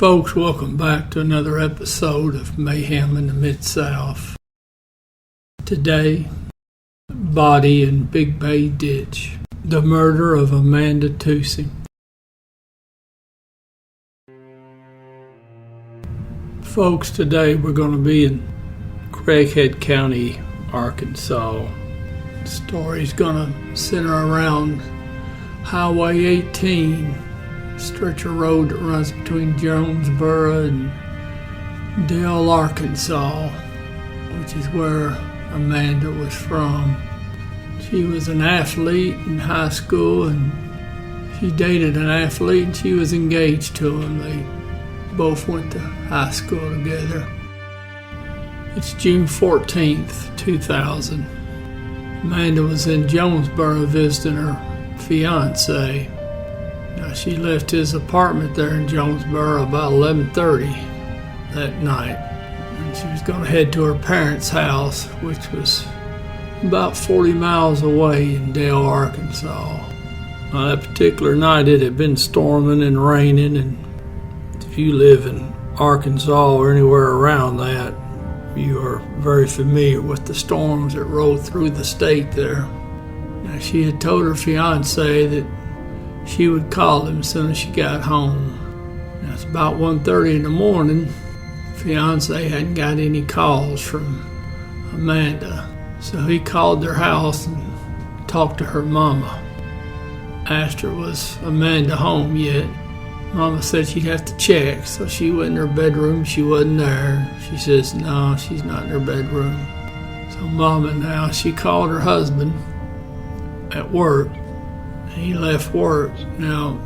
Folks, welcome back to another episode of Mayhem in the Midsouth. Today, body in Big Bay ditch. The murder of Amanda Tusing. Folks, today we're going to be in Craighead County, Arkansas. The story's going to center around Highway 18, stretch of road that runs between Jonesboro and Dale, Arkansas, which is where Amanda was from. She was an athlete in high school, and she dated an athlete, and she was engaged to him. They both went to high school together. It's June 14th, 2000. Amanda was in Jonesboro visiting her fiance. Now, she left his apartment there in Jonesboro about 11:30 that night, and she was going to head to her parents' house, which was about 40 miles away in Dale, Arkansas. That particular night it had been storming and raining, and if you live in Arkansas or anywhere around that, you are very familiar with the storms that roll through the state there. Now, she had told her fiance that she would call him as soon as she got home. Now, it's about 1:30 in the morning. Fiance hadn't got any calls from Amanda, so he called their house and talked to her mama. Asked her, was Amanda home yet? Mama said she'd have to check, so she went in her bedroom. She wasn't there. She says, no, she's not in her bedroom. So Mama now, she called her husband at work. He left work. Now,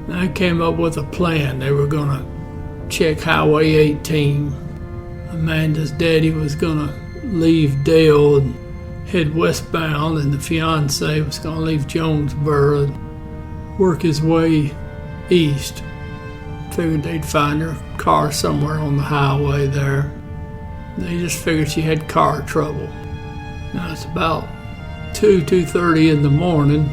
they came up with a plan. They were going to check Highway 18. Amanda's daddy was going to leave Dale and head westbound, and the fiance was going to leave Jonesboro and work his way east. Figured they'd find her car somewhere on the highway there. They just figured she had car trouble. Now, it's about 2:30 in the morning.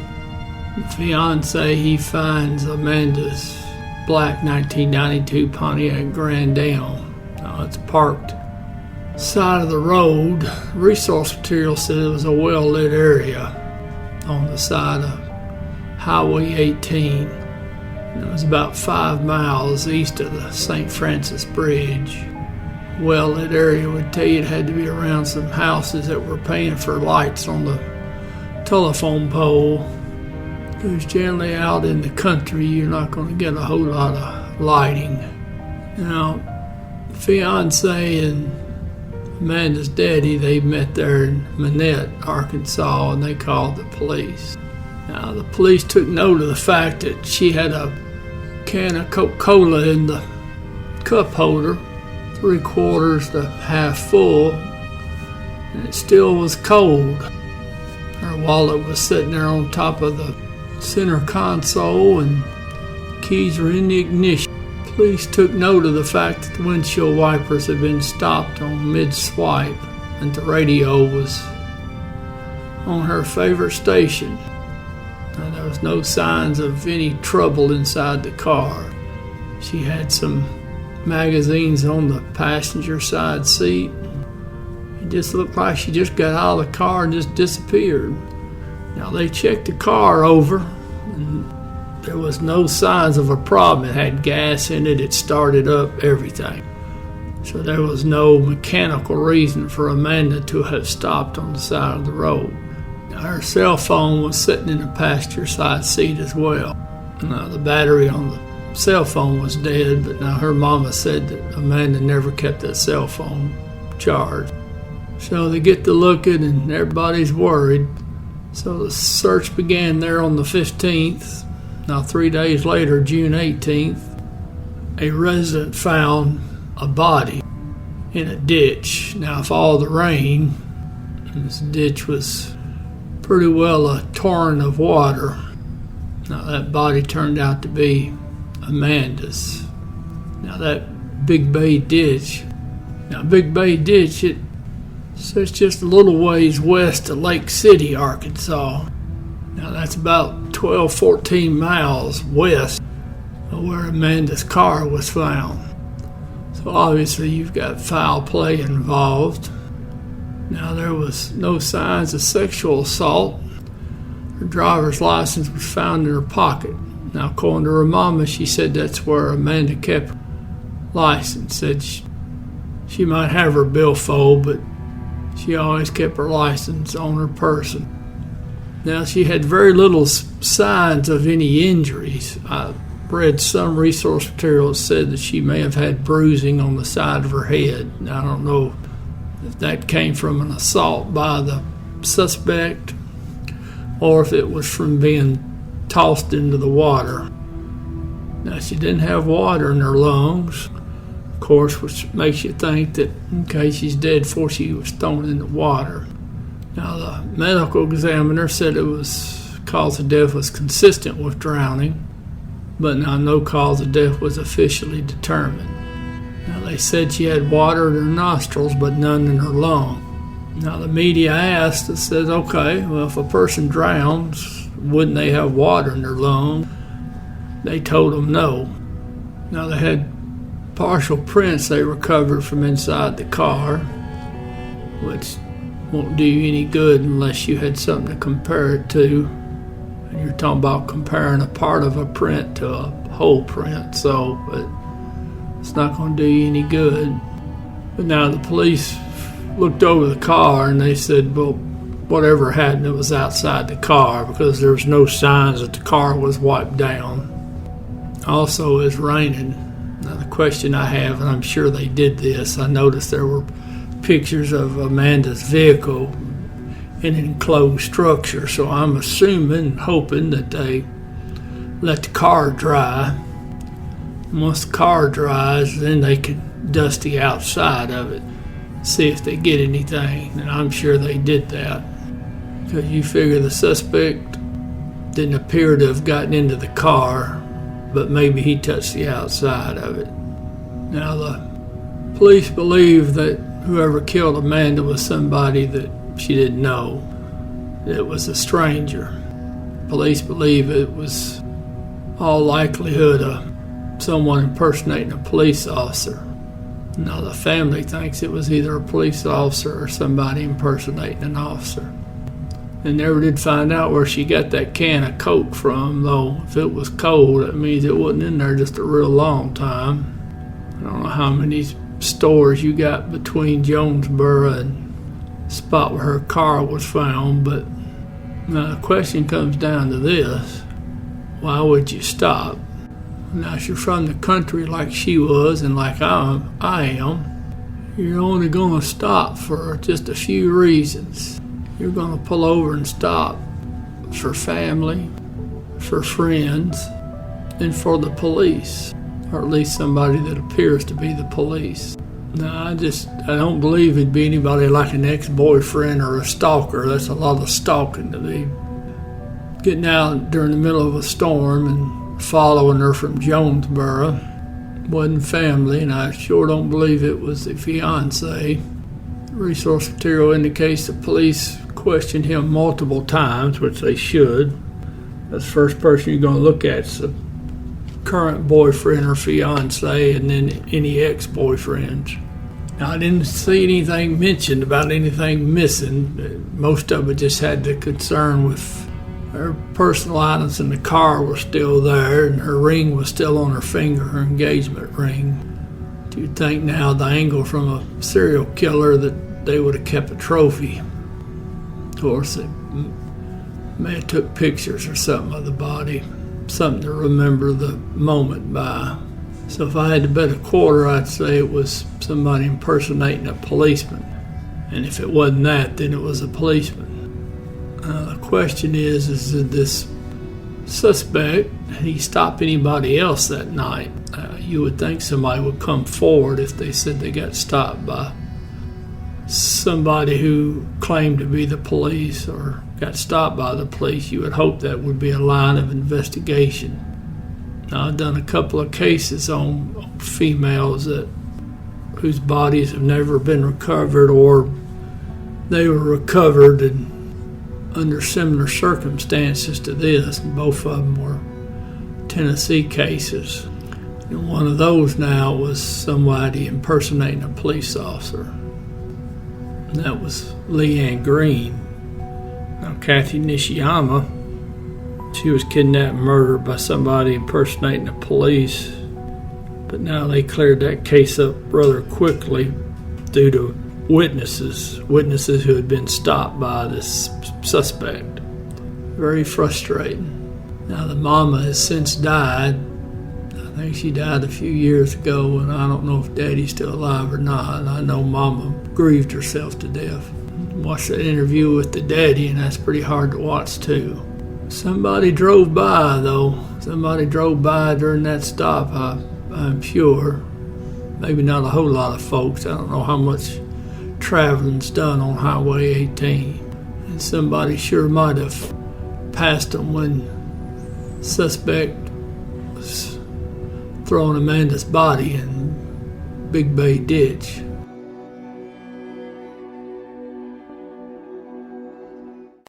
The fiance, he finds Amanda's black 1992 Pontiac Grand Am. Now, it's parked side of the road. Resource material said it was a well-lit area on the side of Highway 18. And it was about 5 miles east of the St. Francis Bridge. Well-lit area would tell you it had to be around some houses that were paying for lights on the telephone pole. Because generally out in the country, you're not going to get a whole lot of lighting. Now, the fiance and Amanda's daddy, they met there in Manette, Arkansas, and they called the police. Now, the police took note of the fact that she had a can of Coca-Cola in the cup holder, 3/4 to half full, and it still was cold. Her wallet was sitting there on top of the center console, and keys were in the ignition. Police took note of the fact that the windshield wipers had been stopped on mid-swipe, and the radio was on her favorite station. Now, there was no signs of any trouble inside the car. She had some magazines on the passenger side seat. It just looked like she just got out of the car and just disappeared. Now, they checked the car over, and there was no signs of a problem. It had gas in it. It started up, everything. So there was no mechanical reason for Amanda to have stopped on the side of the road. Now, her cell phone was sitting in the passenger side seat as well. Now, the battery on the cell phone was dead, but now her mama said that Amanda never kept that cell phone charged. So they get to looking, and everybody's worried. So the search began there on the 15th. Now, 3 days later, June 18th, a resident found a body in a ditch. Now, if all the rain, this ditch was pretty well a torrent of water. Now, that body turned out to be Amanda's. Now, that Big Bay ditch. Now, Big Bay ditch, so it's just a little ways west of Lake City, Arkansas. Now, that's about 12, 14 miles west of where Amanda's car was found. So obviously you've got foul play involved. Now, there was no signs of sexual assault. Her driver's license was found in her pocket. Now, according to her mama, she said that's where Amanda kept her license. Said she might have her billfold, but she always kept her license on her person. Now, she had very little signs of any injuries. I read some resource material that said that she may have had bruising on the side of her head. Now, I don't know if that came from an assault by the suspect or if it was from being tossed into the water. Now, she didn't have water in her lungs, of course, which makes you think that, okay, she's dead before she was thrown in the water. Now, the medical examiner said cause of death was consistent with drowning, but now no cause of death was officially determined. Now, they said she had water in her nostrils, but none in her lung. Now, the media asked, it says, okay, well, if a person drowns, wouldn't they have water in their lung? They told them no. Now, they had partial prints they recovered from inside the car, which won't do you any good unless you had something to compare it to. And you're talking about comparing a part of a print to a whole print, so it's not going to do you any good. But now the police looked over the car and they said, well, whatever happened, it was outside the car because there was no signs that the car was wiped down. Also, it's raining. Now, the question I have, and I'm sure they did this, I noticed there were pictures of Amanda's vehicle in an enclosed structure, so I'm assuming, hoping that they let the car dry. Once the car dries, then they can dust the outside of it, see if they get anything, and I'm sure they did that. Because you figure the suspect didn't appear to have gotten into the car, but maybe he touched the outside of it. Now, the police believe that whoever killed Amanda was somebody that she didn't know. It was a stranger. Police believe it was all likelihood of someone impersonating a police officer. Now, the family thinks it was either a police officer or somebody impersonating an officer. They never did find out where she got that can of Coke from, though if it was cold, that means it wasn't in there just a real long time. I don't know how many stores you got between Jonesboro and the spot where her car was found, but now the question comes down to this: why would you stop? Now, if you're from the country like she was and like I am, you're only going to stop for just a few reasons. You're going to pull over and stop for family, for friends, and for the police, or at least somebody that appears to be the police. Now, I don't believe it'd be anybody like an ex-boyfriend or a stalker. That's a lot of stalking to be getting out during the middle of a storm and following her from Jonesboro. Wasn't family, and I sure don't believe it was the fiance. Resource material indicates the police questioned him multiple times, which they should. That's the first person you're going to look at is the current boyfriend or fiance, and then any ex-boyfriends. Now, I didn't see anything mentioned about anything missing. Most of it just had the concern with her personal items in the car were still there, and her ring was still on her finger, her engagement ring. You'd think now the angle from a serial killer that they would have kept a trophy. Of course, they may have took pictures or something of the body, something to remember the moment by. So if I had to bet a quarter, I'd say it was somebody impersonating a policeman. And if it wasn't that, then it was a policeman. The question is did this suspect, he stop anybody else that night? You would think somebody would come forward if they said they got stopped by somebody who claimed to be the police or got stopped by the police. You would hope that would be a line of investigation. Now, I've done a couple of cases on females whose bodies have never been recovered, or they were recovered under similar circumstances to this. Both of them were Tennessee cases. And one of those now was somebody impersonating a police officer. And that was Leanne Green. Now, Kathy Nishiyama, she was kidnapped and murdered by somebody impersonating the police. But now they cleared that case up rather quickly due to witnesses who had been stopped by this suspect. Very frustrating. Now the mama has since died. I think she died a few years ago, and I don't know if Daddy's still alive or not. I know Mama grieved herself to death. Watched that interview with the daddy, and that's pretty hard to watch too. Somebody drove by though. Somebody drove by during that stop, I'm sure. Maybe not a whole lot of folks. I don't know how much traveling's done on Highway 18. And somebody sure might have passed them when the suspect was throwing Amanda's body in Big Bay Ditch.